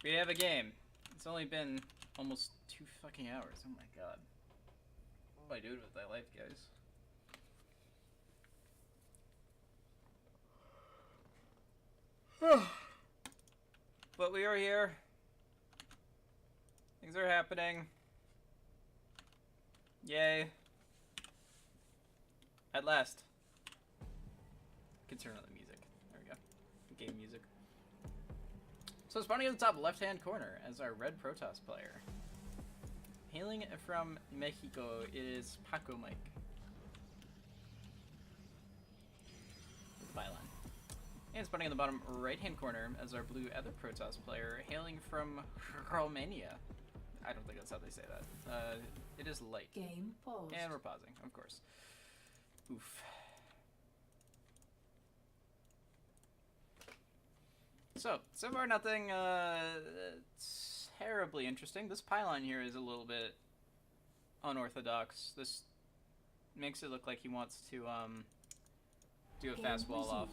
We have a game. It's only been almost 2 fucking hours. Oh my god. What do I do with my life, guys? But we are here. Things are happening. Yay. At last. I can turn on the music. There we go. Game music. So spawning in the top left-hand corner as our red Protoss player. Hailing from Mexico, it is Paco Mike. With the byline. And spawning in the bottom right-hand corner as our blue other Protoss player, hailing from Romania. I don't think that's how they say that. It is Light. Game paused. And we're pausing, of course. Oof. So far nothing terribly interesting. This pylon here is a little bit unorthodox. This makes it look like he wants to do a fast wall off.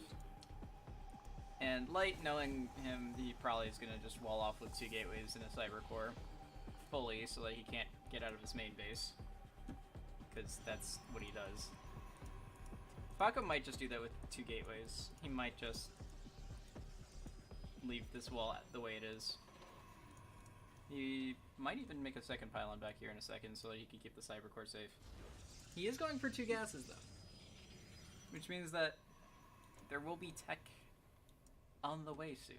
And Light, knowing him, he probably is going to just wall off with 2 gateways and a cyber core fully so that he can't get out of his main base. Because that's what he does. Paco might just do that with 2 gateways. He might just leave this wall the way it is. He might even make a second pylon back here in a second so that he can keep the cyber core safe. He is going for 2 gases though. Which means that there will be tech on the way soon.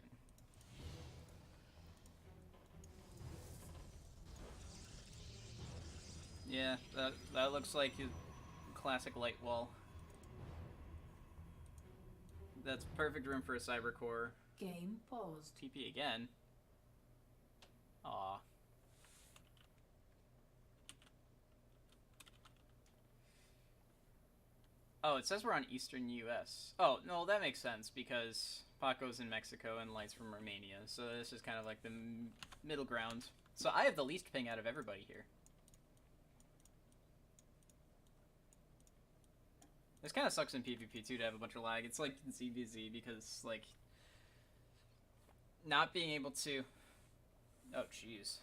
Yeah, that looks like a classic Light wall. That's perfect room for a cyber core. Game paused. TP again. Aw. Oh, it says we're on Eastern US. Oh, no, that makes sense because Paco's in Mexico and Light's from Romania. So this is kind of like the middle ground. So I have the least ping out of everybody here. This kind of sucks in PvP too to have a bunch of lag. It's like in CVZ because, like, not being able to... Oh, jeez.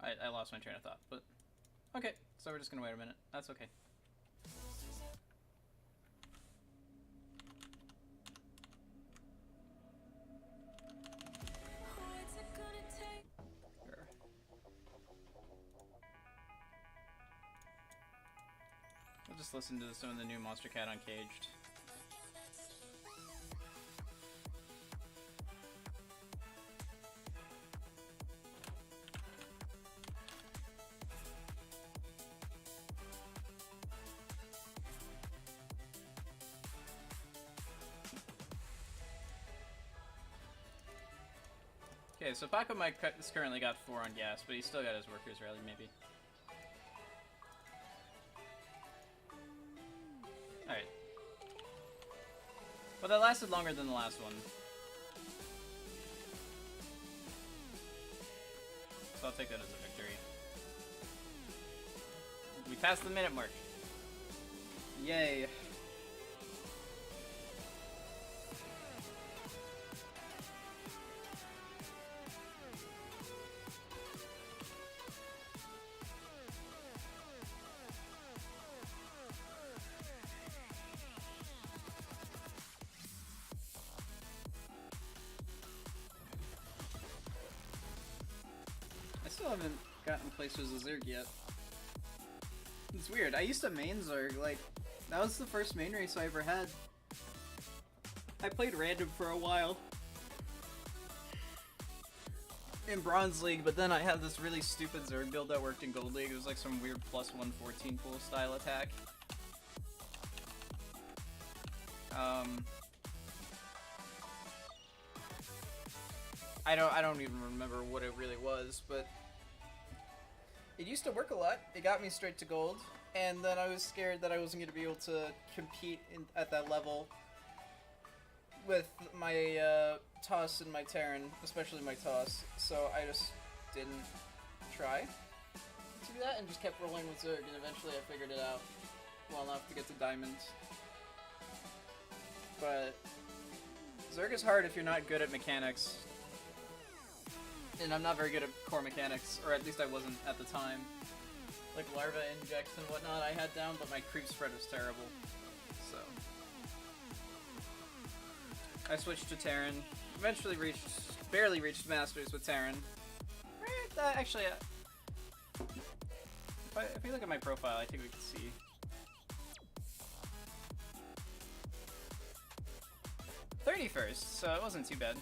I lost my train of thought, but... Okay, so we're just gonna wait a minute. That's okay. I'll just listen to some of the new Monstercat Uncaged. Okay, so Paco Mike has currently got 4 on gas, but he's still got his workers rally, maybe. Alright. Well, that lasted longer than the last one. So I'll take that as a victory. We passed the minute mark. Yay. I still haven't gotten placed as a Zerg yet. It's weird. I used to main Zerg, like, that was the first main race I ever had. I played random for a while. In Bronze League, but then I had this really stupid Zerg build that worked in Gold League. It was like some weird plus 114 pool style attack. I don't even remember what it really was, but it used to work a lot. It got me straight to gold, and then I was scared that I wasn't going to be able to compete at that level with my Toss and my Terran, especially my Toss. So I just didn't try to do that and just kept rolling with Zerg, and eventually I figured it out well enough to get to diamonds. But Zerg is hard if you're not good at mechanics. And I'm not very good at core mechanics, or at least I wasn't at the time. Like larva injects and whatnot I had down, but my creep spread was terrible. So I switched to Terran. Eventually barely reached Masters with Terran. Actually, if we look at my profile, I think we can see. '31st, so it wasn't too bad.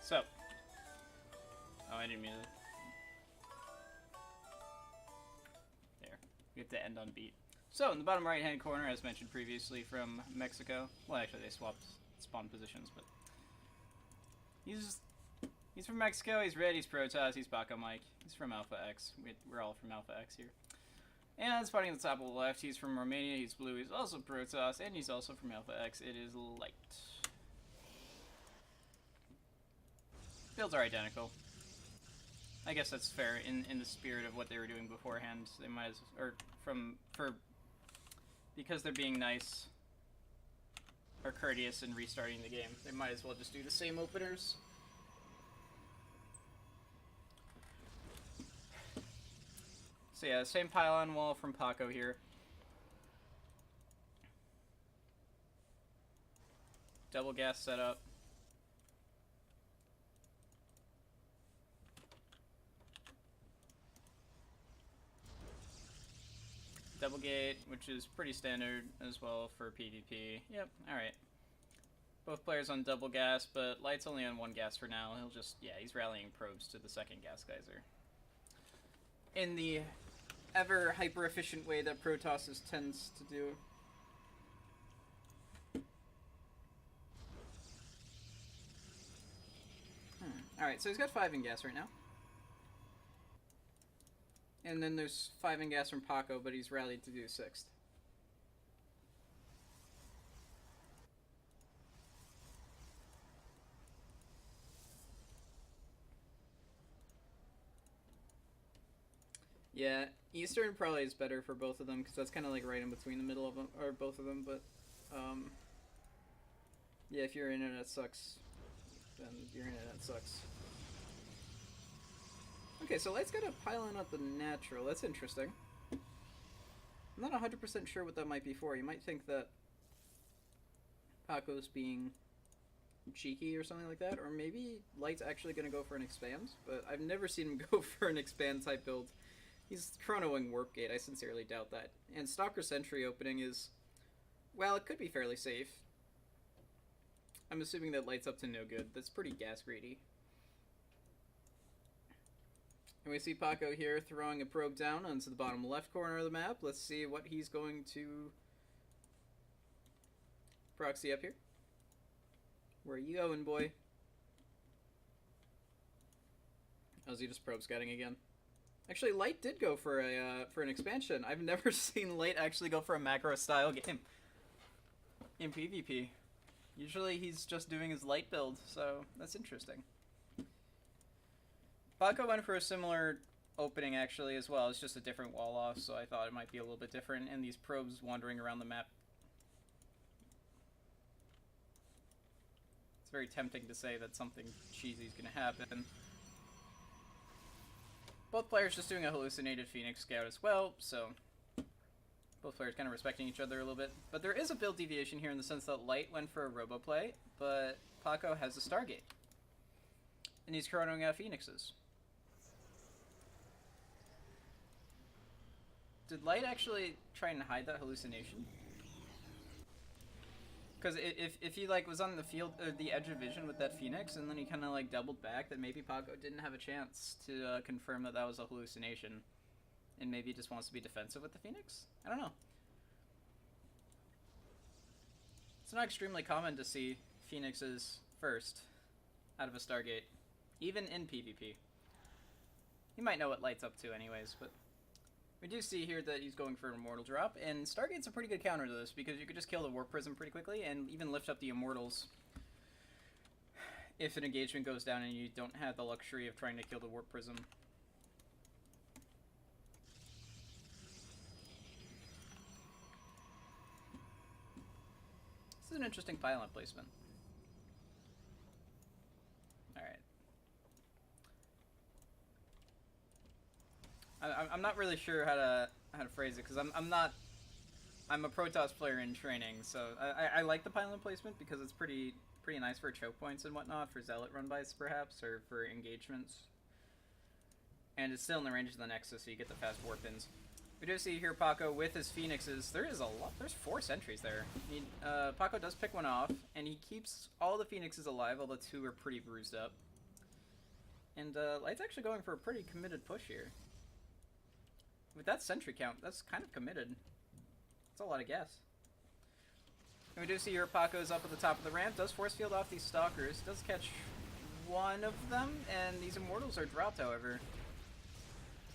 So, oh, I didn't mean to. There, we have to end on beat. So, in the bottom right-hand corner, as mentioned previously, from Mexico. Well, actually, they swapped spawn positions, but he's from Mexico. He's red. He's Protoss. He's Baco Mike. He's from Alpha X. We're all from Alpha X here. And spotting at the top of the left, he's from Romania. He's blue. He's also Protoss, and he's also from Alpha X. It is Light. Builds are identical. I guess that's fair in the spirit of what they were doing beforehand. They might as, or because they're being nice or courteous and restarting the game, they might as well just do the same openers. So yeah, same pylon wall from Paco here. Double gas setup. Double gate, which is pretty standard as well for PvP. Yep, alright. Both players on double gas, but Light's only on one gas for now. He'll just, yeah, he's rallying probes to the second gas geyser. In the ever hyper-efficient way that Protoss tends to do. Alright, so he's got 5 in gas right now. And then there's 5 in gas from Paco, but he's rallied to do 6th. Yeah, Eastern probably is better for both of them, because that's kind of like right in between the middle of them, or both of them, but, yeah, if your internet sucks, then your internet sucks. Okay, so Light's got a pylon up the natural. That's interesting. I'm not 100% sure what that might be for. You might think that Paco's being cheeky or something like that, or maybe Light's actually going to go for an expand, but I've never seen him go for an expand type build. He's chronoing Warp Gate. I sincerely doubt that. And Stalker Sentry opening is, well, it could be fairly safe. I'm assuming that Light's up to no good. That's pretty gas greedy. And we see Paco here throwing a probe down onto the bottom left corner of the map. Let's see what he's going to proxy up here. Where are you going, boy? Oh, is he just probe scouting again? Actually, Light did go for an expansion. I've never seen Light actually go for a macro style game in PvP. Usually he's just doing his Light build, so that's interesting. Paco went for a similar opening actually as well. It's just a different wall off, so I thought it might be a little bit different. And these probes wandering around the map. It's very tempting to say that something cheesy is going to happen. Both players just doing a hallucinated Phoenix Scout as well, so both players kind of respecting each other a little bit. But there is a build deviation here in the sense that Light went for a Roboplay, but Paco has a Stargate. And he's chronoing out Phoenixes. Did Light actually try and hide that hallucination? Because if he like was on the field, the edge of vision with that Phoenix, and then he kind of like doubled back, that maybe Paco didn't have a chance to confirm that that was a hallucination, and maybe he just wants to be defensive with the Phoenix. I don't know. It's not extremely common to see Phoenixes first out of a Stargate, even in PvP. You might know what Light's up to anyways, but we do see here that he's going for an Immortal drop, and Stargate's a pretty good counter to this, because you could just kill the Warp Prism pretty quickly, and even lift up the Immortals if an engagement goes down and you don't have the luxury of trying to kill the Warp Prism. This is an interesting pylon placement. Alright. I'm not really sure how to phrase it, because I'm a Protoss player in training, so I like the pylon placement because it's pretty nice for choke points and whatnot, for Zealot run-bys perhaps, or for engagements. And it's still in the range of the Nexus, so you get the fast warp ins. We do see here Paco with his Phoenixes. There is a lot. There's 4 sentries there. Paco does pick one off, and he keeps all the Phoenixes alive, although 2 are pretty bruised up. And Light's actually going for a pretty committed push here. With that sentry count, that's kind of committed. That's a lot of gas. And we do see here Paco's up at the top of the ramp, does force field off these Stalkers, does catch one of them, and these Immortals are dropped, however.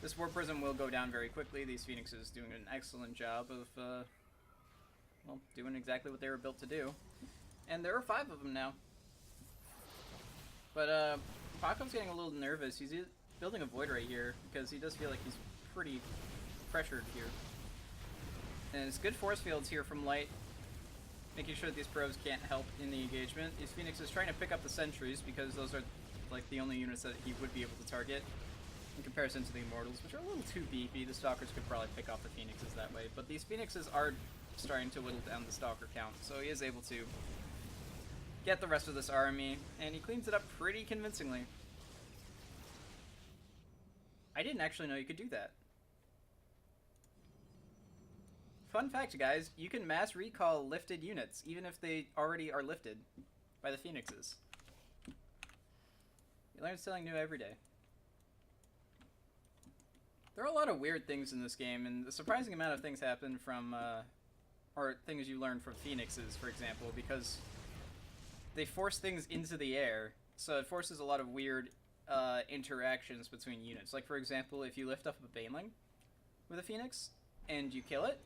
This Warp Prism will go down very quickly. These Phoenixes doing an excellent job of, well, doing exactly what they were built to do. And there are 5 of them now. But, Paco's getting a little nervous. He's building a Void right here, because he does feel like he's pretty pressured here. And it's good force fields here from Light, making sure that these probes can't help in the engagement. These Phoenixes trying to pick up the sentries, because those are like the only units that he would be able to target in comparison to the Immortals, which are a little too beefy. The Stalkers could probably pick off the Phoenixes that way, but these Phoenixes are starting to whittle down the Stalker count, so he is able to get the rest of this army, and he cleans it up pretty convincingly. I didn't actually know you could do that. Fun fact, guys, you can mass recall lifted units, even if they already are lifted by the Phoenixes. You learn something new every day. There are a lot of weird things in this game, and a surprising amount of things happen from, or things you learn from Phoenixes, for example, because they force things into the air, so it forces a lot of weird interactions between units. Like, for example, if you lift up a Baneling with a Phoenix, and you kill it,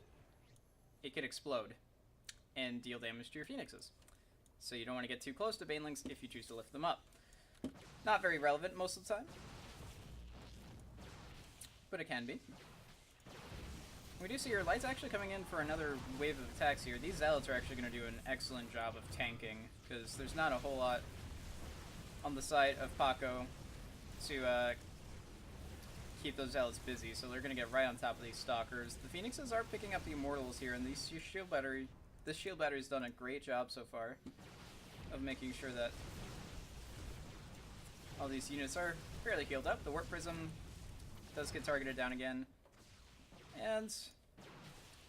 it could explode and deal damage to your Phoenixes. So you don't want to get too close to Banelings if you choose to lift them up. Not very relevant most of the time, but it can be. We do see your Light's actually coming in for another wave of attacks here. These Zealots are actually going to do an excellent job of tanking, because there's not a whole lot on the side of Paco to keep those Zealots busy, so they're going to get right on top of these Stalkers. The Phoenixes are picking up the Immortals here, and this shield battery's done a great job so far of making sure that all these units are fairly healed up. The Warp Prism does get targeted down again, and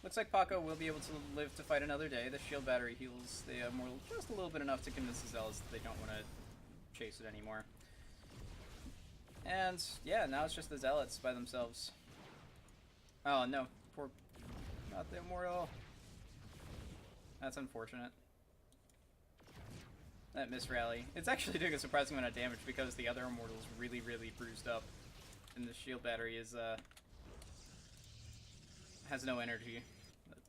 looks like Paco will be able to live to fight another day. The shield battery heals the Immortal just a little bit enough to convince the Zealots that they don't want to chase it anymore. And, yeah, now it's just the Zealots by themselves. Oh, no. Poor... not the Immortal. That's unfortunate. That misrally. It's actually doing a surprising amount of damage because the other Immortal's really, really bruised up. And the shield battery is, has no energy. But...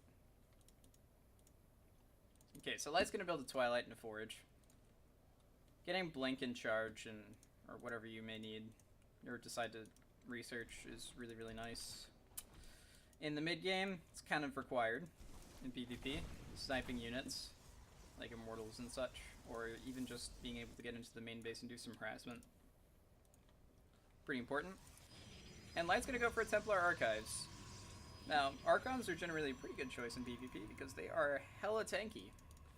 okay, so Light's gonna build a Twilight and a Forge. Getting Blink in charge and... or whatever you may need or decide to research is really, really nice. In the mid-game, it's kind of required in PvP. Sniping units, like Immortals and such, or even just being able to get into the main base and do some harassment. Pretty important. And Light's gonna go for Templar Archives. Now, Archons are generally a pretty good choice in PvP because they are hella tanky.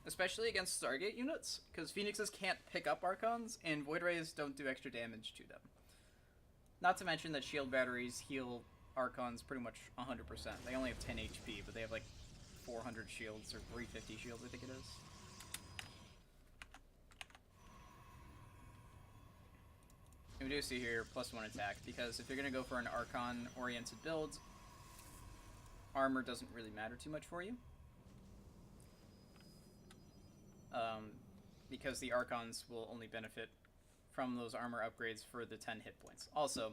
Especially against Stargate units, because Phoenixes can't pick up Archons, and Void Rays don't do extra damage to them. Not to mention that shield batteries heal Archons pretty much 100%. They only have 10 HP, but they have like 400 shields, or 350 shields, I think it is. we do see here +1 attack, because if you're going to go for an Archon-oriented build, armor doesn't really matter too much for you. Because the Archons will only benefit from those armor upgrades for the 10 hit points. Also,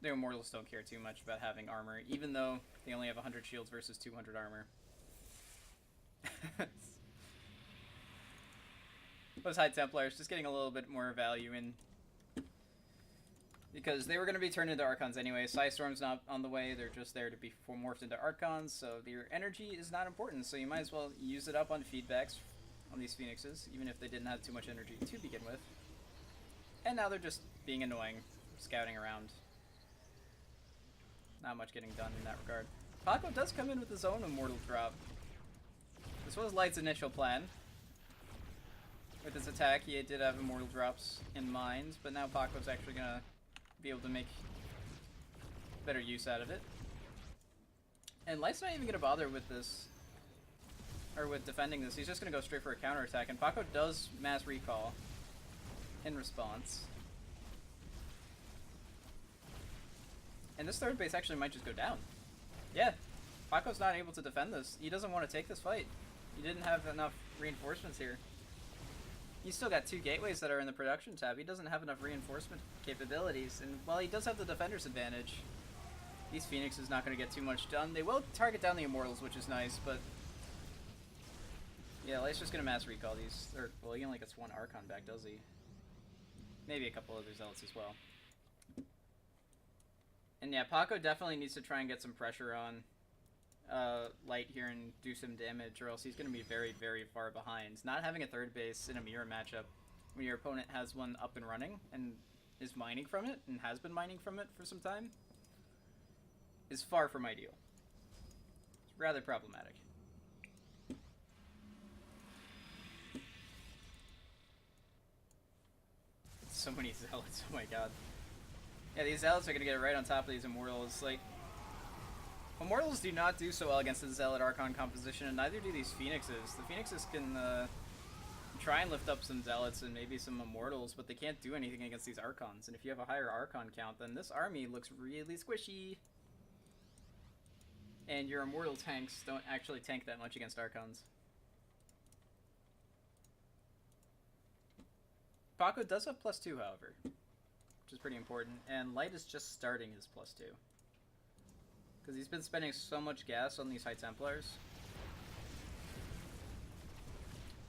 the Immortals don't care too much about having armor, even though they only have 100 shields versus 200 armor. Those High Templars just getting a little bit more value in, because they were going to be turned into Archons anyway. Psystorm's not on the way, they're just there to be morphed into Archons, so their energy is not important, so you might as well use it up on feedbacks on these Phoenixes, even if they didn't have too much energy to begin with. And now they're just being annoying, scouting around. Not much getting done in that regard. Paco does come in with his own Immortal drop. This was Light's initial plan. With his attack, he did have Immortal drops in mind, but now Paco's actually gonna be able to make better use out of it. And Light's not even gonna bother with this, or with defending this. He's just gonna go straight for a counterattack, and Paco does mass recall in response. And this third base actually might just go down. Yeah, Paco's not able to defend this. He doesn't want to take this fight. He didn't have enough reinforcements here. He's still got 2 gateways that are in the production tab. He doesn't have enough reinforcement capabilities, and while he does have the defender's advantage, these Phoenix is not going to get too much done. They will target down the Immortals, which is nice, but yeah, Light's just going to mass recall these. Or, well, he only gets 1 Archon back, does he? Maybe a couple other Zealots as well. And yeah, Paco definitely needs to try and get some pressure on Light here and do some damage, or else he's going to be very, very far behind. Not having a third base in a mirror matchup when your opponent has one up and running and is mining from it, and has been mining from it for some time, is far from ideal. It's rather problematic. So many Zealots, oh my god. Yeah, these Zealots are going to get right on top of these Immortals. Like, Immortals do not do so well against the Zealot Archon composition, and neither do these Phoenixes. The Phoenixes can try and lift up some Zealots and maybe some Immortals, but they can't do anything against these Archons. And if you have a higher Archon count, then this army looks really squishy. And your Immortal tanks don't actually tank that much against Archons. Paco does have +2, however, which is pretty important, and Light is just starting his +2. Because he's been spending so much gas on these High Templars.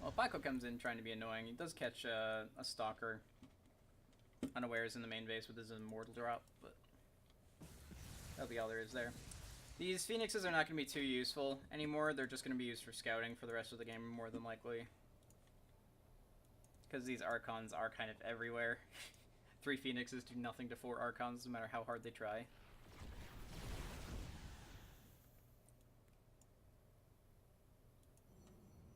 Well, Paco comes in trying to be annoying. He does catch a Stalker unawares in the main base with his Immortal drop, but that'll be all there is there. These Phoenixes are not going to be too useful anymore. They're just going to be used for scouting for the rest of the game, more than likely. Because these Archons are kind of everywhere. 3 Phoenixes do nothing to 4 Archons, no matter how hard they try.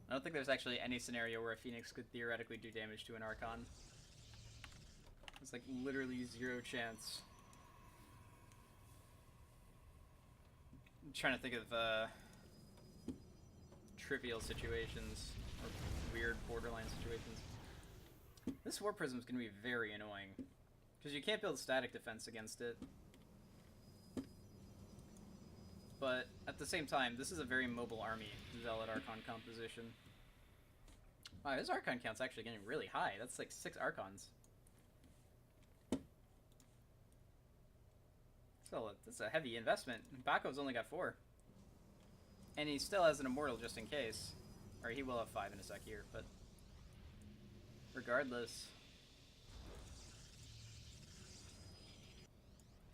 I don't think there's actually any scenario where a Phoenix could theoretically do damage to an Archon. It's like literally 0 chance. I'm trying to think of trivial situations, or weird borderline situations. This War Prism is going to be very annoying, because you can't build static defense against it. But at the same time, this is a very mobile army, Zealot Archon composition. Wow, his Archon count's actually getting really high. That's like 6 Archons. So that's a heavy investment. Paco's only got 4. And he still has an Immortal just in case. Or he will have 5 in a sec here, but regardless.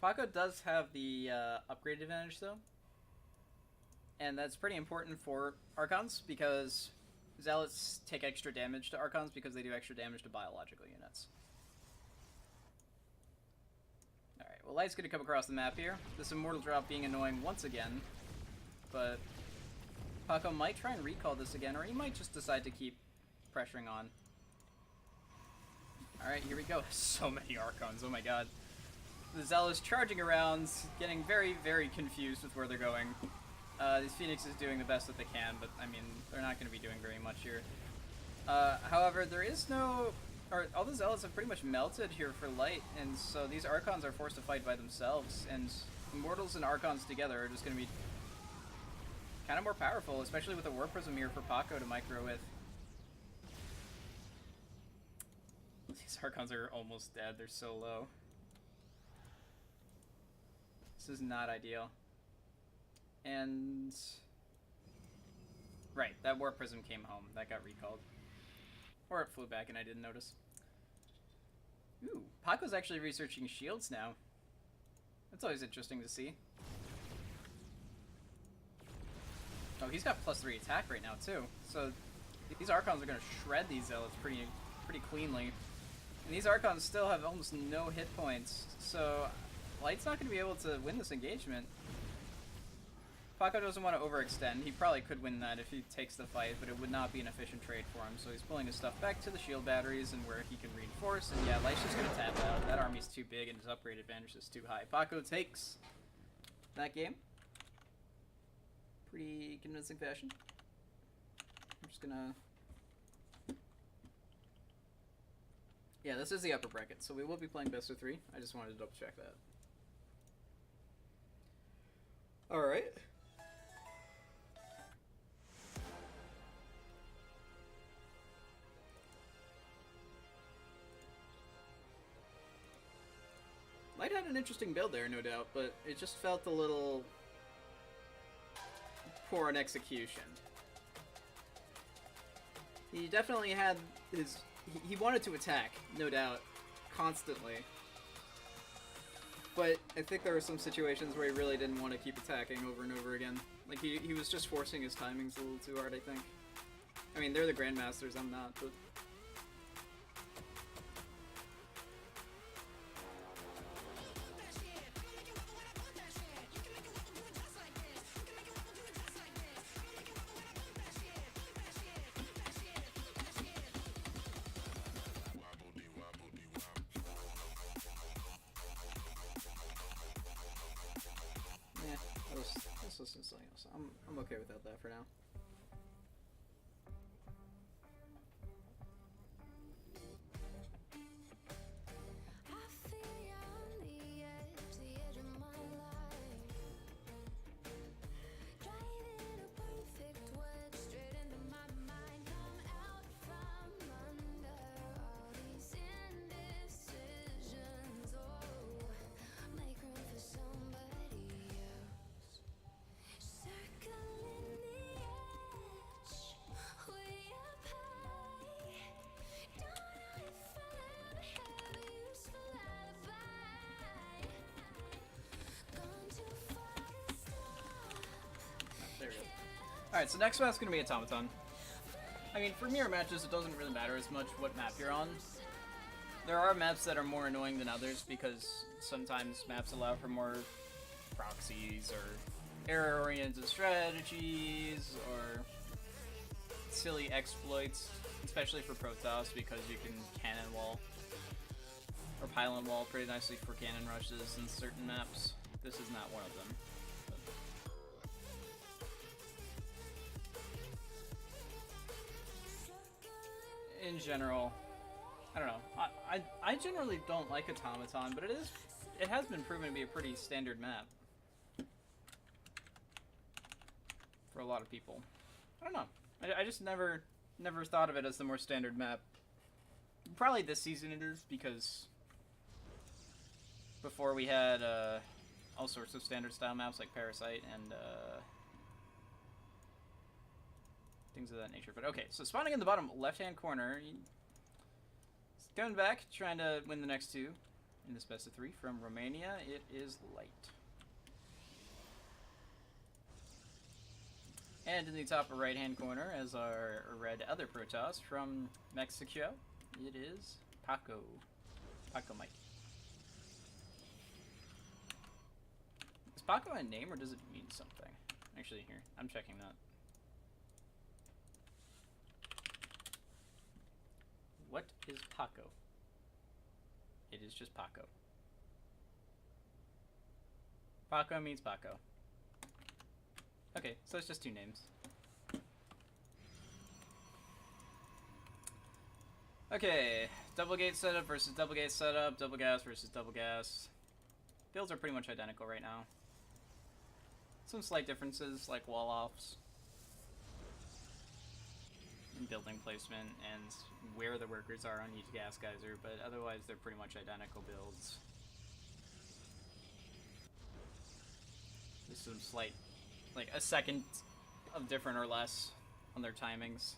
Paco does have the upgrade advantage though. And that's pretty important for Archons, because Zealots take extra damage to Archons because they do extra damage to biological units. Alright, well, Light's going to come across the map here. This Immortal drop being annoying once again, but Paco might try and recall this again, or he might just decide to keep pressuring on. Alright, here we go. So many Archons, oh my god. The Zealots charging around, getting very, very confused with where they're going. These Phoenixes doing the best that they can, but I mean, they're not going to be doing very much here. However, there is no or all the zealots have pretty much melted here for light, and so these archons are forced to fight by themselves, and immortals and archons together are just going to be kind of more powerful, especially with the War Prism here for Paco to micro with. These archons are almost dead, they're so low. This is not ideal. And right, that War Prism came home. That got recalled. Or it flew back and I didn't notice. Ooh, Paco's actually researching shields now. That's always interesting to see. Oh, he's got +3 attack right now too. So these Archons are gonna shred these Zealots pretty cleanly. And these Archons still have almost no hit points. So Light's not gonna be able to win this engagement. Paco doesn't want to overextend. He probably could win that if he takes the fight, but it would not be an efficient trade for him. So he's pulling his stuff back to the shield batteries and where he can reinforce. And yeah, Light's just going to tap out. That army's too big and his upgrade advantage is too high. Paco takes that game. Pretty convincing fashion. I'm just going to... Yeah, this is the upper bracket, so we will be playing best of 3. I just wanted to double check that. Alright. Light had an interesting build there, no doubt, but it just felt a little poor in execution. He definitely had his... He wanted to attack, no doubt, constantly. But I think there were some situations where he really didn't want to keep attacking over and over again. Like, he was just forcing his timings a little too hard, I think. I mean, they're the Grandmasters, I'm not, but... I'm okay without that for now. Alright, so next map's gonna be Automaton. I mean, for mirror matches, it doesn't really matter as much what map you're on. There are maps that are more annoying than others because sometimes maps allow for more proxies or error-oriented strategies or silly exploits, especially for Protoss because you can cannon wall or pylon wall pretty nicely for cannon rushes in certain maps. This is not one of them. In general, I don't know. I generally don't like Automaton, but it has been proven to be a pretty standard map for a lot of people. I don't know. I just never thought of it as the more standard map. Probably this season it is, because before we had all sorts of standard style maps like Parasite and things of that nature. But okay, so spawning in the bottom left-hand corner, he's coming back, trying to win the next two in this best of 3 from Romania. It is Light. And in the top right-hand corner, as our red other Protoss from Mexico, it is Paco. Paco Mike. Is Paco a name, or does it mean something? Actually, here, I'm checking that. What is Paco? It is just Paco. Paco means Paco. Okay, so it's just 2 names. Okay, Double gate setup versus double gate setup, double gas versus double gas. Builds are pretty much identical right now. Some slight differences, like wall offs, and building placement, and where the workers are on each gas geyser, but otherwise they're pretty much identical builds. Just some slight, like a second of different or less on their timings.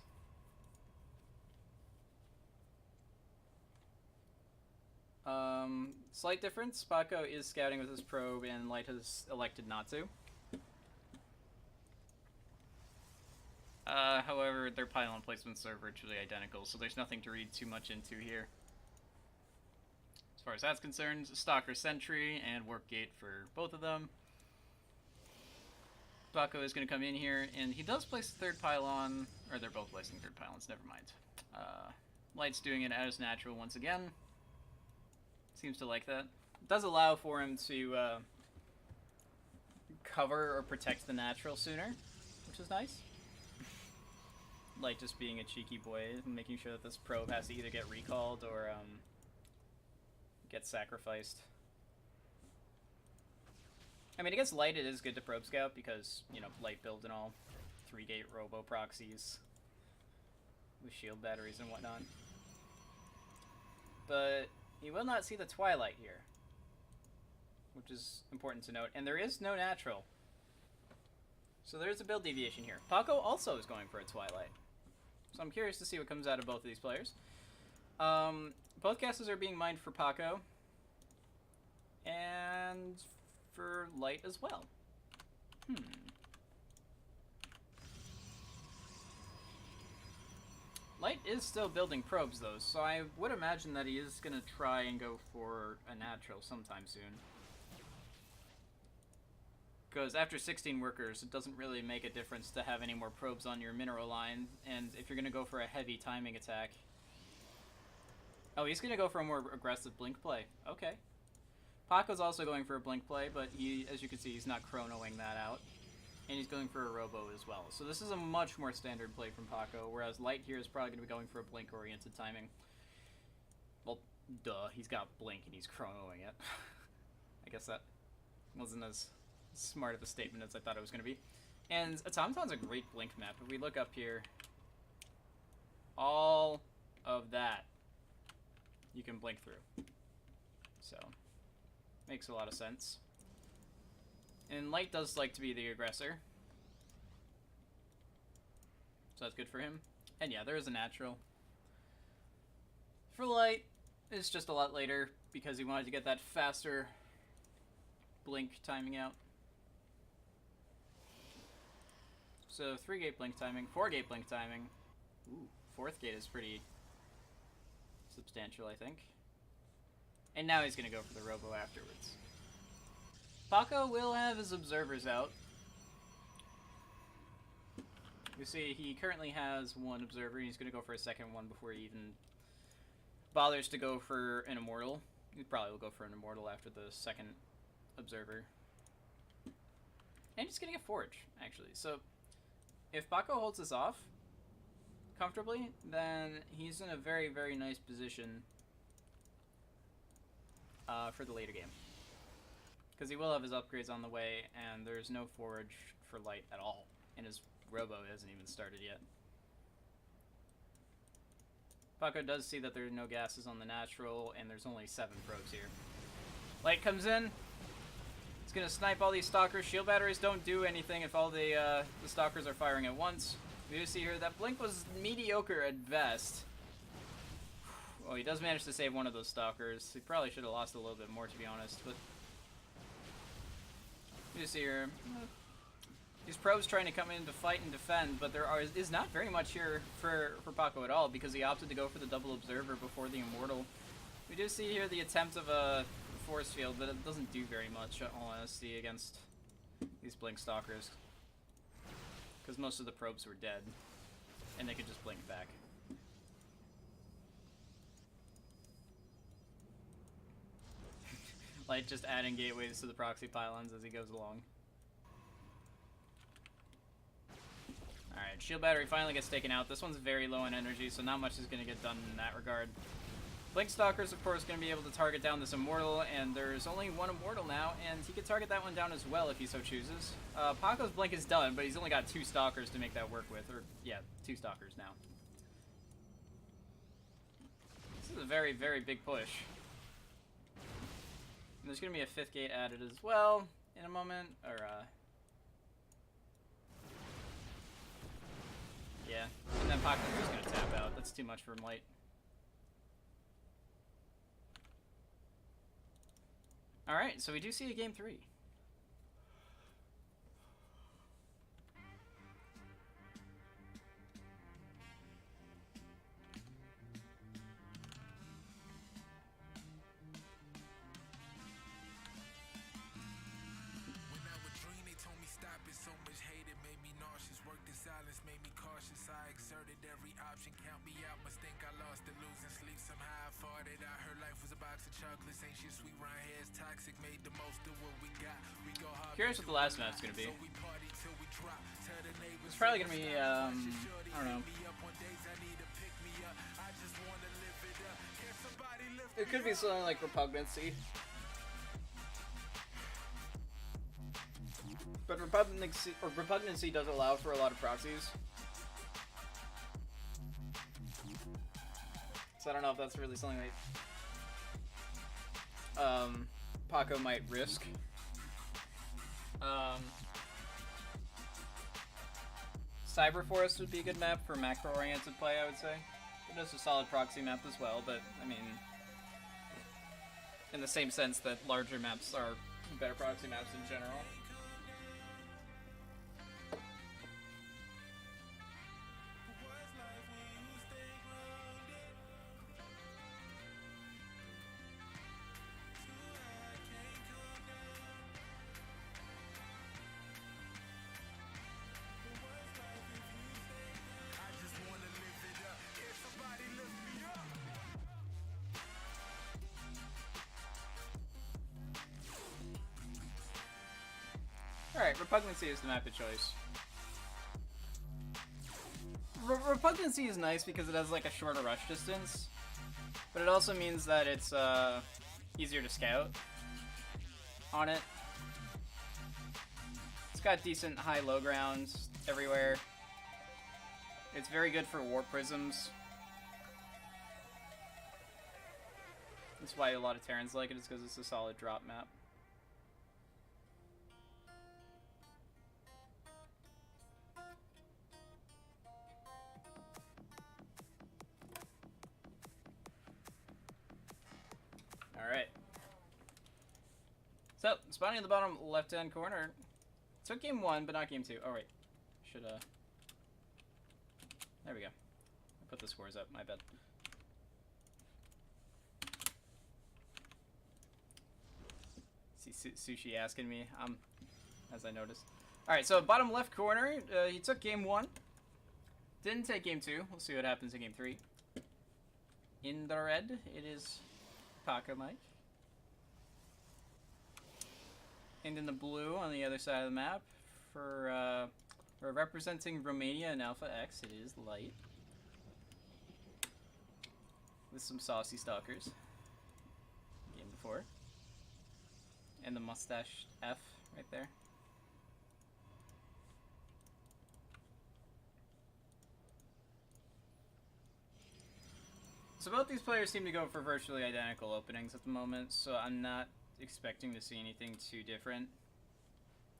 Slight difference, Paco is scouting with his probe and Light has elected not to. However, their pylon placements are virtually identical, so there's nothing to read too much into here. As far as that's concerned, Stalker Sentry and Warp Gate for both of them. Paco is going to come in here, and he does place the third pylon, or they're both placing third pylons, never mind. Light's doing it as natural once again. Seems to like that. It does allow for him to cover or protect the natural sooner, which is nice. Light just being a cheeky boy, making sure that this probe has to either get recalled or get sacrificed. I mean, against Light it is good to probe scout because, you know, Light build and all. 3-gate robo proxies with shield batteries and whatnot. But you will not see the Twilight here, which is important to note. And there is no natural. So there's a build deviation here. Paco also is going for a Twilight. So I'm curious to see what comes out of both of these players. Both gases are being mined for Paco. And for Light as well. Light is still building probes though, so I would imagine that he is going to try and go for a natural sometime soon. Because after 16 workers, it doesn't really make a difference to have any more probes on your mineral line, and if you're going to go for a heavy timing attack... Oh, he's going to go for a more aggressive blink play. Okay. Paco's also going for a blink play, but he, as you can see, he's not chronoing that out. And he's going for a robo as well. So this is a much more standard play from Paco, whereas Light here is probably going to be going for a blink-oriented timing. Well, duh, he's got blink and he's chronoing it. I guess that wasn't as smart of a statement as I thought it was going to be. And Automaton's a great blink map. If we look up here, all of that you can blink through. So, makes a lot of sense. And Light does like to be the aggressor. So that's good for him. And yeah, there is a natural. For Light, it's just a lot later because he wanted to get that faster blink timing out. So 3-gate blink timing, 4-gate blink timing. Ooh, 4th gate is pretty substantial, I think. And now he's going to go for the robo afterwards. Paco will have his observers out. You see, he currently has one observer. He's going to go for a second one before he even bothers to go for an immortal. He probably will go for an immortal after the second observer. And he's going to get Forge, actually. So, if Paco holds this off comfortably, then he's in a very, very nice position for the later game. Because he will have his upgrades on the way, and there's no Forge for Light at all. And his robo hasn't even started yet. Paco does see that there are no gases on the natural, and there's only 7 probes here. Light comes in. It's going to snipe all these stalkers. Shield batteries don't do anything if all the stalkers are firing at once. We do see here that blink was mediocre at best. Well, he does manage to save one of those stalkers. He probably should have lost a little bit more, to be honest, but... You see here, these probes trying to come in to fight and defend, but there is not very much here for Paco at all because he opted to go for the double observer before the immortal. We do see here the attempt of a force field, but it doesn't do very much, in all honesty, against these blink stalkers because most of the probes were dead and they could just blink back. Light just adding gateways to the proxy pylons as he goes along. Alright, shield battery finally gets taken out. This one's very low in energy, so not much is going to get done in that regard. Blinkstalker's, of course, going to be able to target down this Immortal, and there's only one Immortal now, and he can target that one down as well if he so chooses. Paco's Blink is done, but he's only got 2 Stalkers to make that work with, or, yeah, 2 Stalkers now. This is a very, very big push. And there's going to be a 5th gate added as well in a moment, or, yeah, and then Paco's just going to tap out. That's too much for Light. Alright, so we do see a game 3. Curious what the last map's gonna be. It's probably gonna be, I don't know. It could be something like Repugnancy. But Repugnancy does allow for a lot of proxies. So I don't know if that's really something that Paco might risk. Cyberforest would be a good map for macro-oriented play, I would say. It is a solid proxy map as well, but, I mean, in the same sense that larger maps are better proxy maps in general. Alright, Repugnancy is the map of choice. Repugnancy is nice because it has like a shorter rush distance, but it also means that it's easier to scout on it. It's got decent high-low grounds everywhere. It's very good for warp prisms. That's why a lot of Terrans like it, is because it's a solid drop map. Alright. So, spawning in the bottom left-hand corner. Took game 1, but not game 2. Oh, right. Should, there we go. I put the scores up, my bad. See Sushi asking me, as I noticed. Alright, so bottom left corner, he took game 1. Didn't take game 2. We'll see what happens in game 3. In the red, it is Paco Mike. And in the blue, on the other side of the map, for representing Romania and Alpha X, it is Light. With some saucy stalkers. Game before. And the mustache F right there. So both these players seem to go for virtually identical openings at the moment, so I'm not expecting to see anything too different.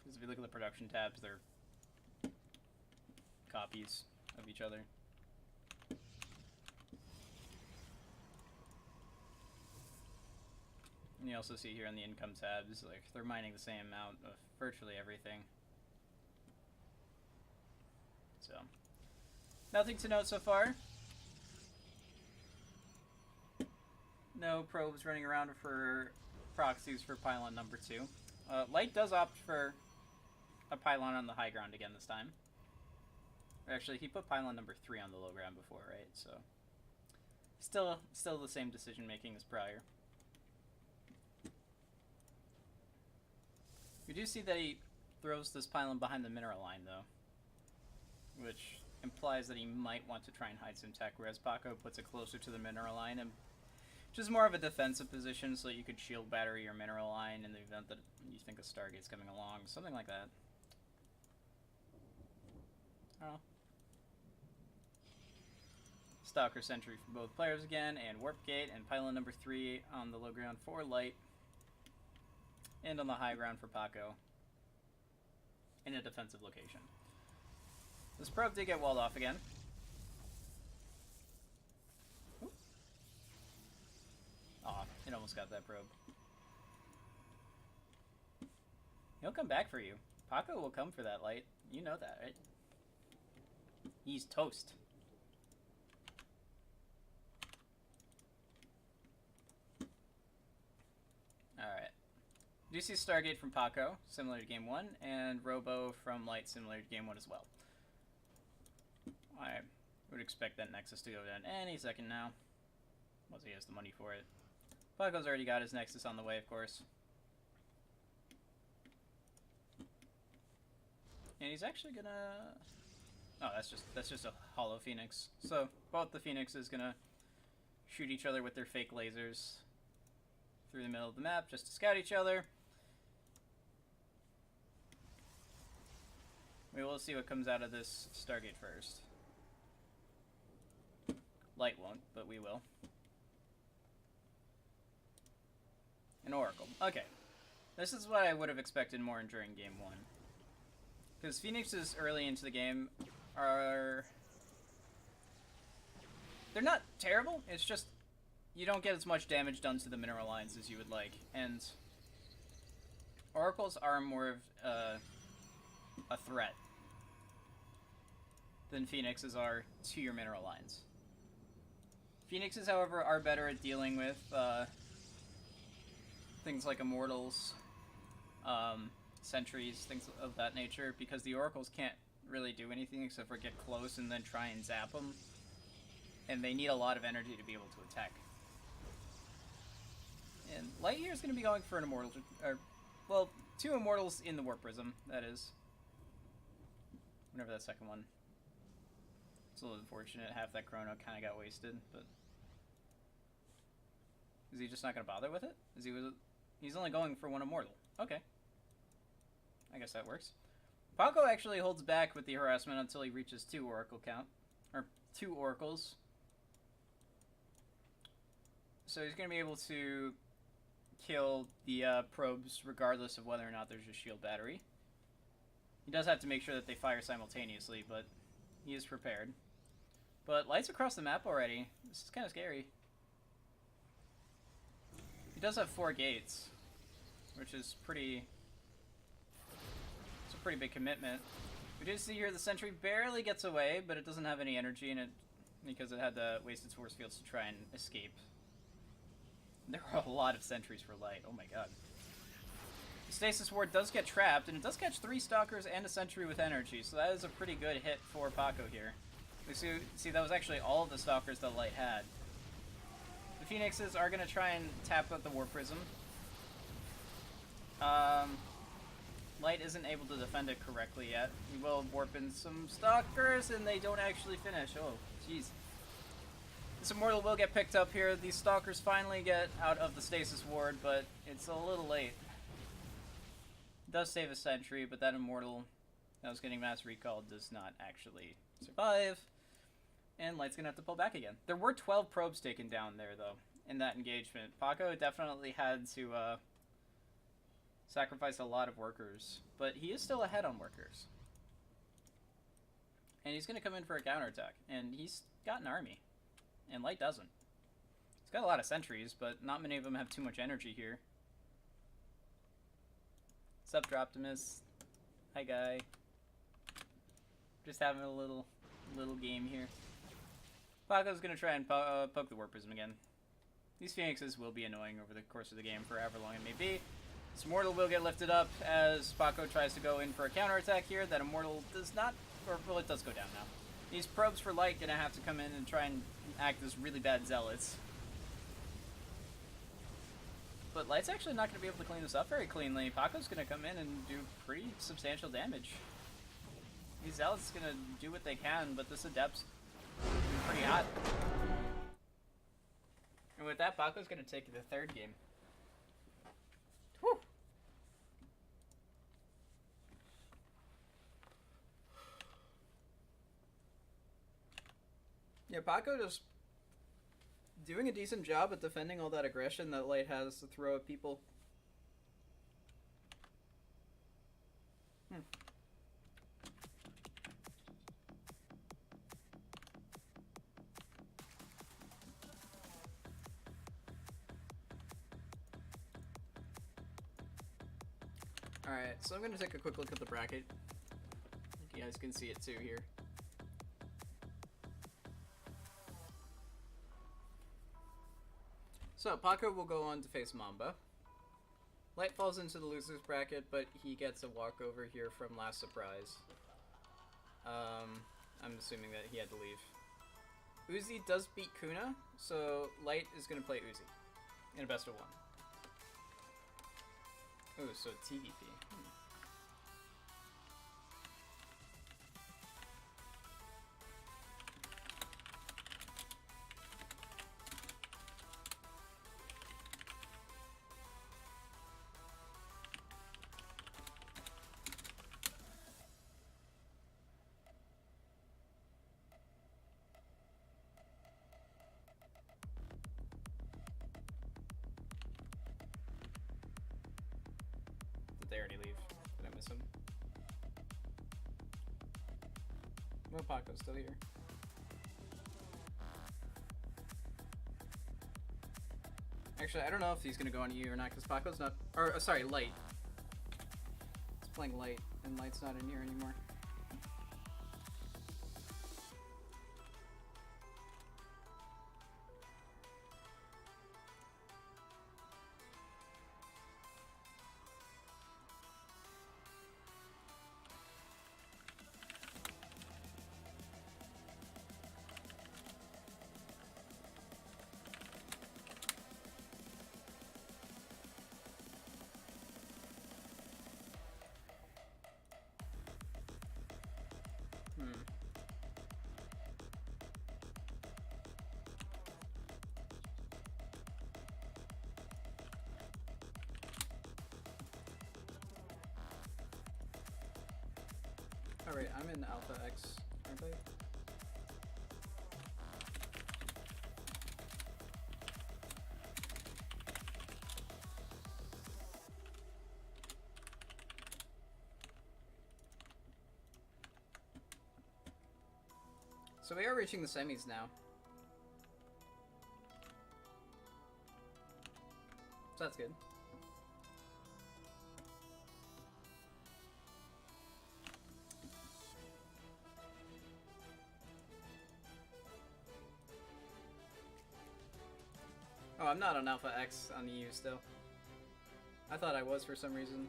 Because if you look at the production tabs, they're copies of each other. And you also see here on the income tabs, like, they're mining the same amount of virtually everything. So, nothing to note so far. No probes running around for proxies for pylon number 2. Light does opt for a pylon on the high ground again this time. Or actually, he put pylon number 3 on the low ground before, right? So, still the same decision making as prior. We do see that he throws this pylon behind the mineral line, though, which implies that he might want to try and hide some tech, whereas Paco puts it closer to the mineral line and which is more of a defensive position, so you could shield battery or mineral line in the event that you think a Stargate's coming along, something like that. I don't know. Stalker Sentry for both players again, and Warp Gate, and Pylon number 3 on the low ground for Light, and on the high ground for Paco, in a defensive location. This probe did get walled off again. Aw, it almost got that probe. He'll come back for you. Paco will come for that, Light. You know that, right? He's toast. Alright. Do see Stargate from Paco, similar to Game 1, and Robo from Light, similar to Game 1 as well. I would expect that Nexus to go down any second now, once he has the money for it. Paco's already got his Nexus on the way, of course. And he's actually gonna... Oh, that's just a hollow Phoenix. So, both the Phoenixes gonna shoot each other with their fake lasers through the middle of the map just to scout each other. We will see what comes out of this Stargate first. Light won't, but we will. An Oracle. Okay. This is what I would have expected more during Game 1. Because Phoenixes early into the game are... They're not terrible, it's just you don't get as much damage done to the mineral lines as you would like. And Oracles are more of a threat than Phoenixes are to your mineral lines. Phoenixes, however, are better at dealing with things like Immortals, Sentries, things of that nature, because the Oracles can't really do anything except for get close and then try and zap them. And they need a lot of energy to be able to attack. And Lightyear is going to be going for an Immortal, or, well, 2 Immortals in the Warp Prism, that is. Whenever that second one. It's a little unfortunate, half that chrono kind of got wasted, but... Is he just not going to bother with it? He's only going for 1 Immortal. Okay. I guess that works. Paco actually holds back with the harassment until he reaches 2 Oracle count. Or 2 Oracles. So he's going to be able to kill the probes regardless of whether or not there's a shield battery. He does have to make sure that they fire simultaneously, but he is prepared. But Light's across the map already. This is kind of scary. He does have 4 gates, which is pretty... It's a pretty big commitment. We do see here the Sentry barely gets away, but it doesn't have any energy in it because it had to waste its force fields to try and escape. There are a lot of Sentries for Light. Oh my god. The Stasis Ward does get trapped, and it does catch 3 Stalkers and a Sentry with energy, so that is a pretty good hit for Paco here. We see that was actually all of the Stalkers that Light had. The Phoenixes are going to try and tap out the Warp Prism. Light isn't able to defend it correctly yet. He will warp in some Stalkers, and they don't actually finish. Oh, jeez. This Immortal will get picked up here. These Stalkers finally get out of the Stasis Ward, but it's a little late. It does save a Sentry, but that Immortal that was getting mass recalled does not actually survive. And Light's going to have to pull back again. There were 12 probes taken down there, though, in that engagement. Paco definitely had to sacrifice a lot of workers, but he is still ahead on workers. And he's going to come in for a counterattack, and he's got an army. And Light doesn't. He's got a lot of sentries, but not many of them have too much energy here. What's up, Droptimus? Hi, guy. Just having a little game here. Paco's gonna try and poke the Warp Prism again. These Phoenixes will be annoying over the course of the game for however long it may be. This Immortal will get lifted up as Paco tries to go in for a counterattack here. That Immortal does not, or well, it does go down now. These probes for Light gonna have to come in and try and act as really bad zealots. But Light's actually not gonna be able to clean this up very cleanly. Paco's gonna come in and do pretty substantial damage. These zealots gonna do what they can, but this Adept's pretty hot. And with that, Bako's gonna take the third game. Whew. Yeah, Bako just doing a decent job at defending all that aggression that Light has to throw at people. Alright, so I'm going to take a quick look at the bracket. You guys can see it too here. So, Paco will go on to face Mamba. Light falls into the loser's bracket, but he gets a walkover here from Last Surprise. I'm assuming that he had to leave. Uzi does beat Kuna, so Light is going to play Uzi in a best of one. Ooh, so TVP. Did they already leave? Did I miss him? No, Paco's still here. Actually, I don't know if he's gonna go on EU or not, because Paco's not. Or, sorry, Light. He's playing Light, and Light's not in here anymore. Alright, I'm in Alpha X, aren't I? So we are reaching the semis now. So that's good. Oh, I'm not on Alpha X on the EU still. I thought I was for some reason.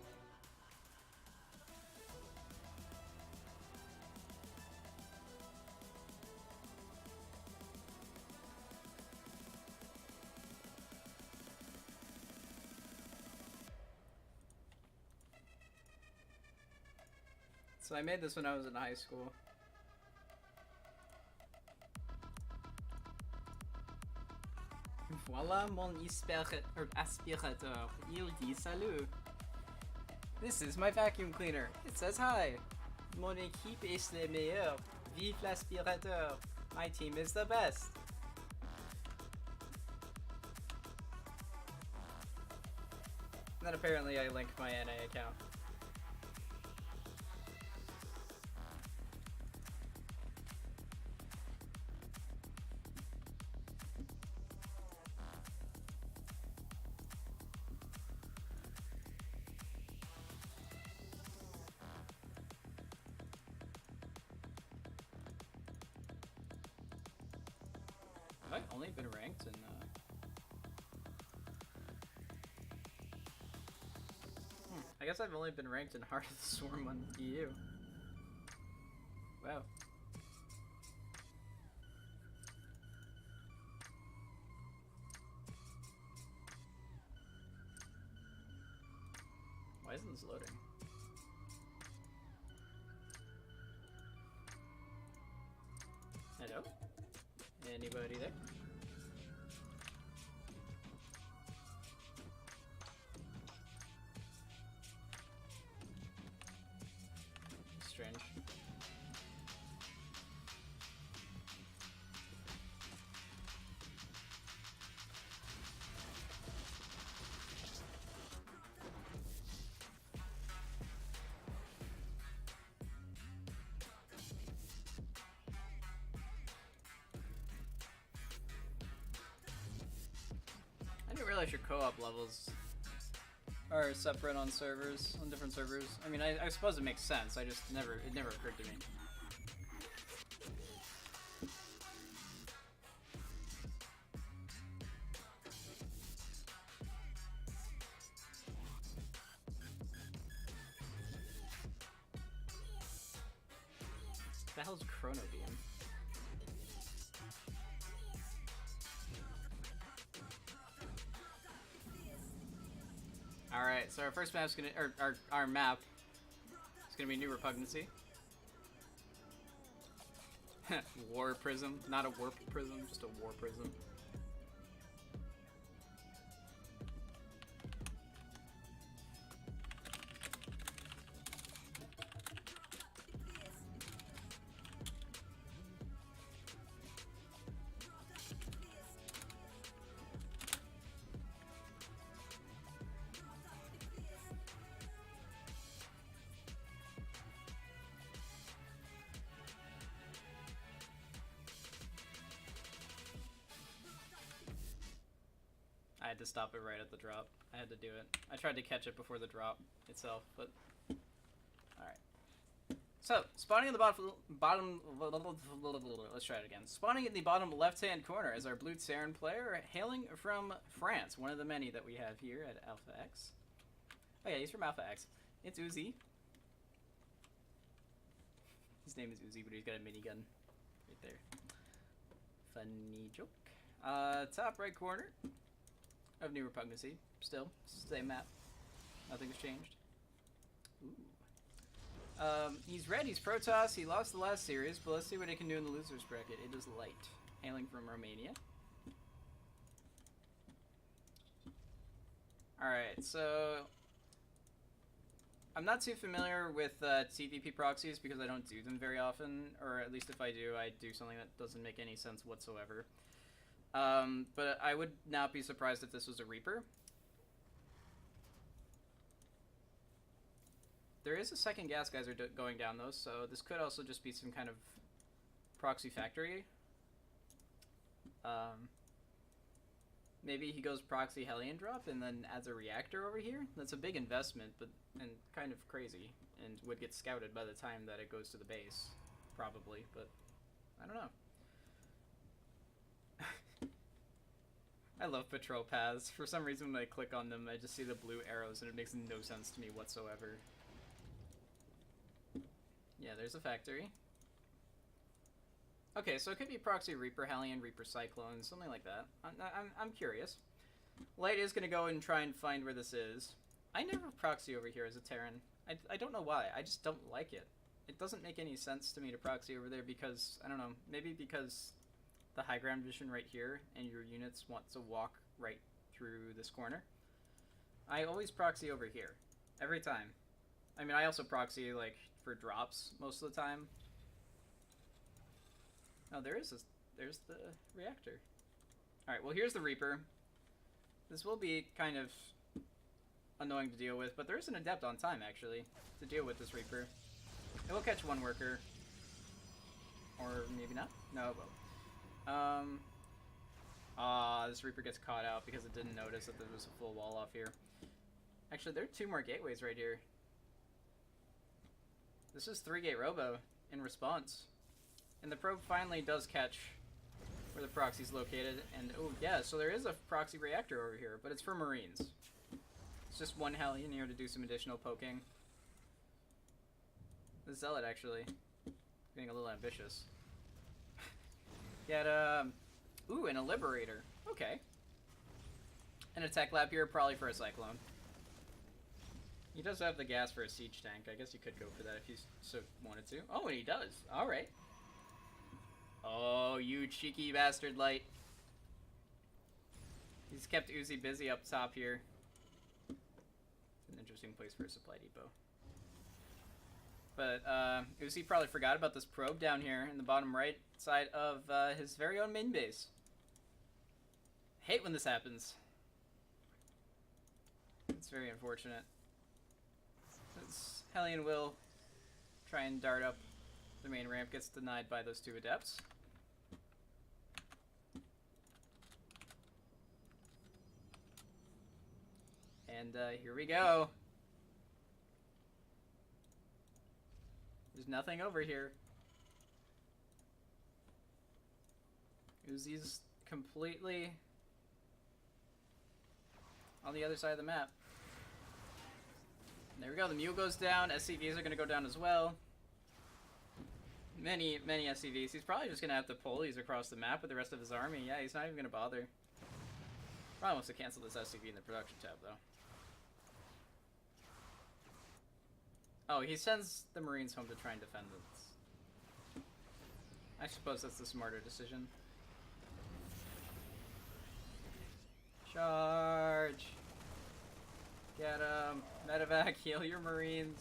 So I made this when I was in high school. Voilà mon aspirateur. Il dit salut. This is my vacuum cleaner. It says hi. Mon équipe est le meilleur. Vive l'aspirateur. My team is the best. And then apparently I linked my NA account. Have I only been ranked in, I guess I've only been ranked in Heart of the Swarm on EU. Wow. Why isn't this loading? Hello? Anybody there? realize your co-op levels are separate on servers, on different servers. I mean, I suppose it makes sense. It never occurred to me. What the hell's Chrono Beam? Alright, so our first map's gonna, or our map is gonna be New Repugnancy. War Prism, not a warp prism, just a war prism. I had to stop it right at the drop. I had to do it. I tried to catch it before the drop itself, but... Alright. So, spawning in the bottom... Let's try it again. Spawning in the bottom left-hand corner is our Blue Terran player, hailing from France, one of the many that we have here at Alpha X. Oh yeah, he's from Alpha X. It's Uzi. His name is Uzi, but he's got a minigun right there. Funny joke. Top right corner of New Repugnancy. Still, same map. Nothing's changed. Ooh. He's red, he's Protoss, he lost the last series, but let's see what he can do in the losers bracket. It is Light, hailing from Romania. Alright, so... I'm not too familiar with TVP proxies because I don't do them very often, or at least if I do something that doesn't make any sense whatsoever. But I would not be surprised if this was a Reaper. There is a second gas geyser going down though, so this could also just be some kind of proxy factory. Maybe he goes proxy Hellion drop and then adds a reactor over here. That's a big investment, and kind of crazy, and would get scouted by the time that it goes to the base, probably. But I don't know. I love patrol paths. For some reason, when I click on them, I just see the blue arrows, and it makes no sense to me whatsoever. Yeah, there's a factory. Okay, so it could be proxy Reaper Hellion, Reaper Cyclone, something like that. I'm curious. Light is going to go and try and find where this is. I never proxy over here as a Terran. I don't know why. I just don't like it. It doesn't make any sense to me to proxy over there because, I don't know, maybe because the high ground vision right here and your units want to walk right through this corner. I always proxy over here. Every time. I mean, I also proxy, like, for drops most of the time. Oh, there's the reactor. Alright, well here's the Reaper. This will be kind of annoying to deal with, but there is an Adept on time, actually, to deal with this Reaper. It will catch one worker. Or maybe not? No, it will. This Reaper gets caught out because it didn't notice that there was a full wall off here. Actually, there are 2 more gateways right here. This is 3-gate robo in response. And the probe finally does catch where the proxy's located. And, oh yeah, so there is a proxy reactor over here, but it's for Marines. It's just one Hellion here to do some additional poking. The Zealot, actually. Getting a little ambitious. Get, ooh, and a Liberator. Okay. An attack lab here, probably for a Cyclone. He does have the gas for a siege tank. I guess you could go for that if you so wanted to. Oh, and he does. Alright. Oh, you cheeky bastard, Light. He's kept Uzi busy up top here. It's an interesting place for a supply depot. But Uzi probably forgot about this probe down here in the bottom right side of his very own main base. Hate when this happens. It's very unfortunate. Since Hellion will try and dart up the main ramp, gets denied by those 2 Adepts. And here we go. There's nothing over here. Uzi's completely on the other side of the map. There we go, the mule goes down, SCVs are going to go down as well. Many SCVs. He's probably just going to have to pull these across the map with the rest of his army. Yeah, he's not even going to bother. Probably wants to cancel this SCV in the production tab, though. Oh, he sends the Marines home to try and defend it. I suppose that's the smarter decision. Charge! Get him! Medevac, heal your Marines!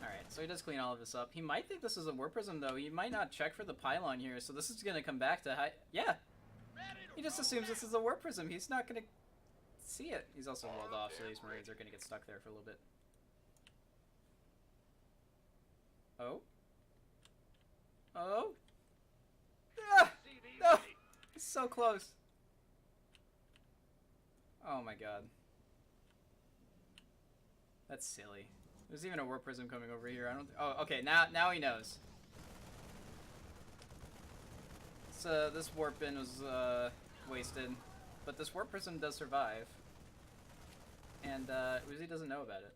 Alright, so he does clean all of this up. He might think this is a War Prism, though. He might not check for the pylon here, so this is gonna come back to high. Yeah! He just assumes this is a War Prism. He's not gonna see it. He's also rolled off, so these Marines are gonna get stuck there for a little bit. Oh? Oh? Ah! No! He's so close. Oh my god. That's silly. There's even a War Prism coming over here. I don't. Oh, okay. Now he knows. So this Warp Bin was wasted, but this Warp Prism does survive, and Uzi doesn't know about it.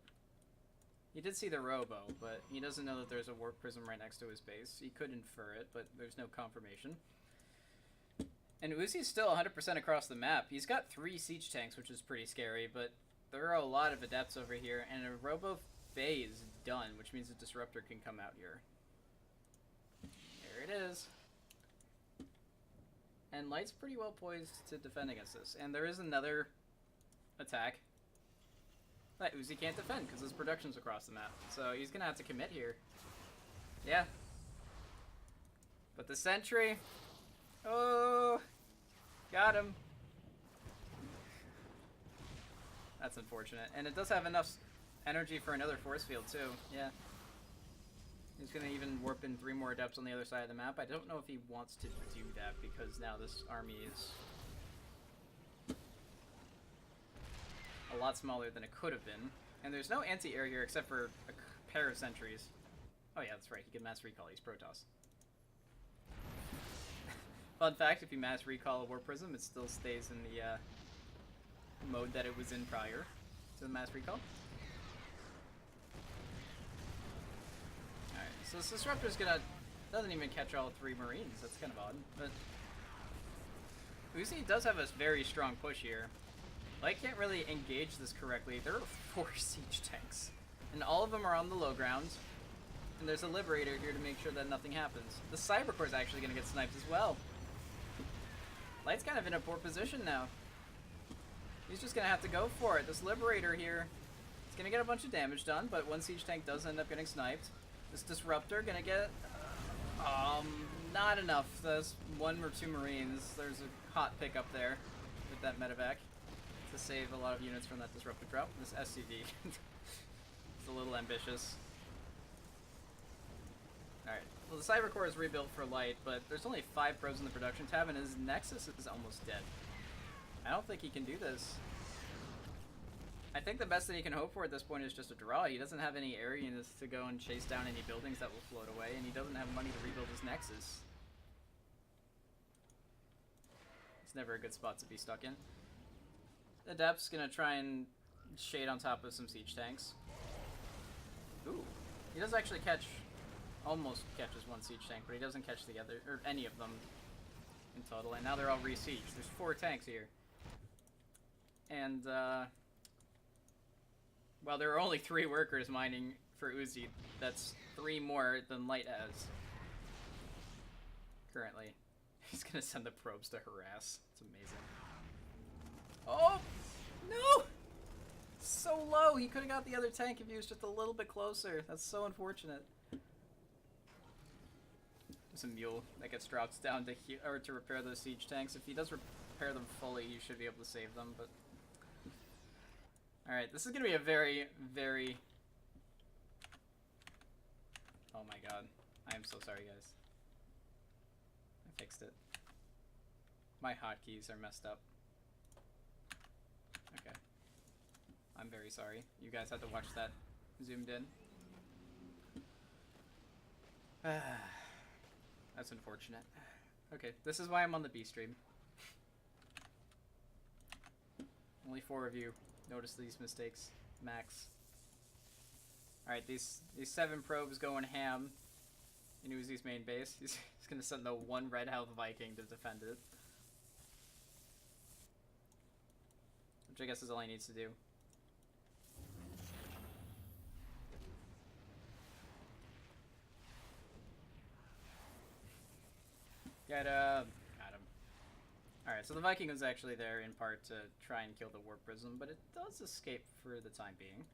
He did see the Robo, but he doesn't know that there's a Warp Prism right next to his base. He could infer it, but there's no confirmation. And Uzi's still 100% across the map. He's got 3 siege tanks, which is pretty scary, but there are a lot of adepts over here, and a Robo Faye is done, which means a Disruptor can come out here. There it is. And Light's pretty well poised to defend against this. And there is another attack that Uzi can't defend because his production's across the map. So he's going to have to commit here. Yeah. But the sentry... Oh! Got him. That's unfortunate. And it does have enough energy for another force field too. Yeah. He's going to even warp in 3 more adepts on the other side of the map. I don't know if he wants to do that because now this army is a lot smaller than it could have been. And there's no anti-air here except for a pair of sentries. Oh yeah, that's right. He can mass recall. He's Protoss. Fun fact, if you mass recall a War Prism, it still stays in the mode that it was in prior to the mass recall. Alright, so this Disruptor's doesn't even catch all 3 Marines. That's kind of odd. But Uzi does have a very strong push here. Light can't really engage this correctly. There are 4 siege tanks. And all of them are on the low ground. And there's a Liberator here to make sure that nothing happens. The Cybercore is actually going to get sniped as well. Light's kind of in a poor position now. He's just going to have to go for it. This Liberator here is going to get a bunch of damage done, but one siege tank does end up getting sniped. This Disruptor going to get... not enough. There's 1 or 2 Marines. There's a hot pick up there with that medevac to save a lot of units from that Disruptor drop. This SCV is a little ambitious. Alright, well the Cybercore is rebuilt for Light, but there's only 5 probes in the production tab and his Nexus is almost dead. I don't think he can do this. I think the best that he can hope for at this point is just a draw. He doesn't have any areas to go and chase down any buildings that will float away, and he doesn't have money to rebuild his Nexus. It's never a good spot to be stuck in. Adept's gonna try and shade on top of some siege tanks. Ooh, he does actually almost catches 1 siege tank, but he doesn't catch the other, or any of them in total, and now they're all re-sieged. There's 4 tanks here. And, well, there are only 3 workers mining for Uzi. That's 3 more than Light has. Currently. He's gonna send the probes to harass. It's amazing. Oh! No! So low! He could've got the other tank if he was just a little bit closer. That's so unfortunate. There's a mule that gets dropped down to repair those siege tanks. If he does repair them fully, you should be able to save them, but... Alright, this is gonna be a very, very... Oh my god. I am so sorry, guys. I fixed it. My hotkeys are messed up. I'm very sorry. You guys had to watch that zoomed in. That's unfortunate. Okay, this is why I'm on the B stream. Only 4 of you notice these mistakes, max. Alright, these 7 probes going ham in Uzi's main base. He's gonna send the 1 red health Viking to defend it. Which I guess is all he needs to do. Got him. Alright, so the Viking was actually there in part to try and kill the Warp Prism, but it does escape for the time being.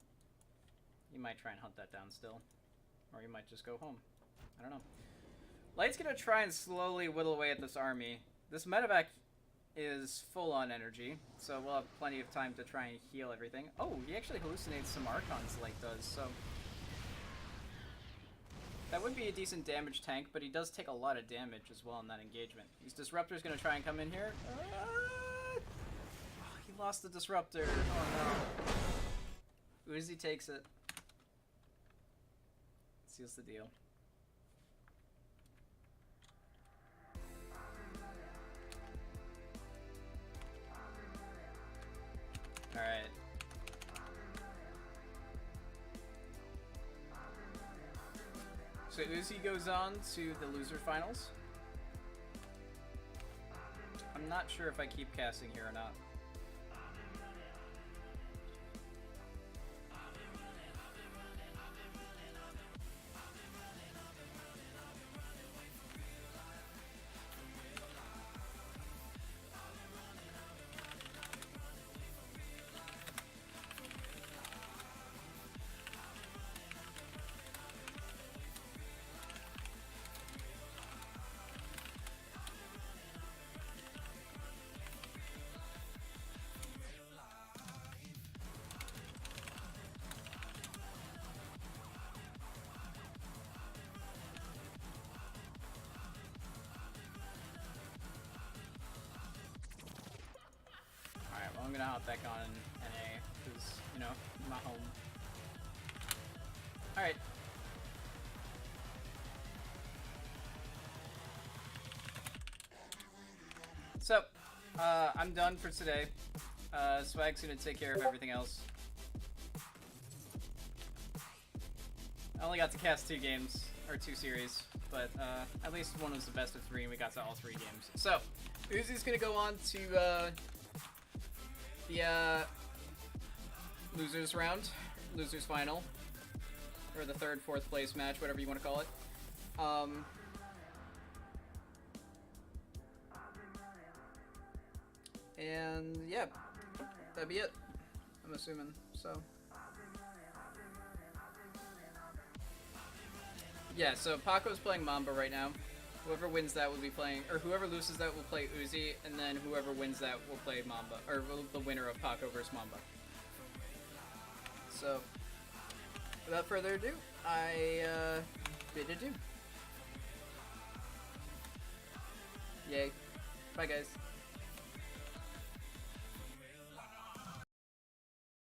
You might try and hunt that down still. Or you might just go home. I don't know. Light's gonna try and slowly whittle away at this army. This medevac is full on energy, so we'll have plenty of time to try and heal everything. Oh, he actually hallucinates some Archons, Light does, so... That would be a decent damage tank, but he does take a lot of damage as well in that engagement. His Disruptor's gonna try and come in here. Oh, he lost the Disruptor. Oh no. Uzi takes it. Seals the deal. Alright. So Uzi goes on to the loser finals. I'm not sure if I keep casting here or not. I'm gonna hop back on NA, because, you know, I'm not home. Alright. So, I'm done for today. Swag's gonna take care of everything else. I only got to cast 2 games, or 2 series, but at least one was the best of 3 and we got to all 3 games. So, Uzi's gonna go on to the losers round, losers final, or the 3rd, 4th place match, whatever you want to call it. And yeah, that'd be it, I'm assuming, so. Yeah, so Paco's playing Mamba right now. Whoever wins that will be playing, or whoever loses that will play Uzi, and then whoever wins that will play Mamba, or the winner of Paco versus Mamba. So, without further ado, I bid adieu. Yay. Bye guys.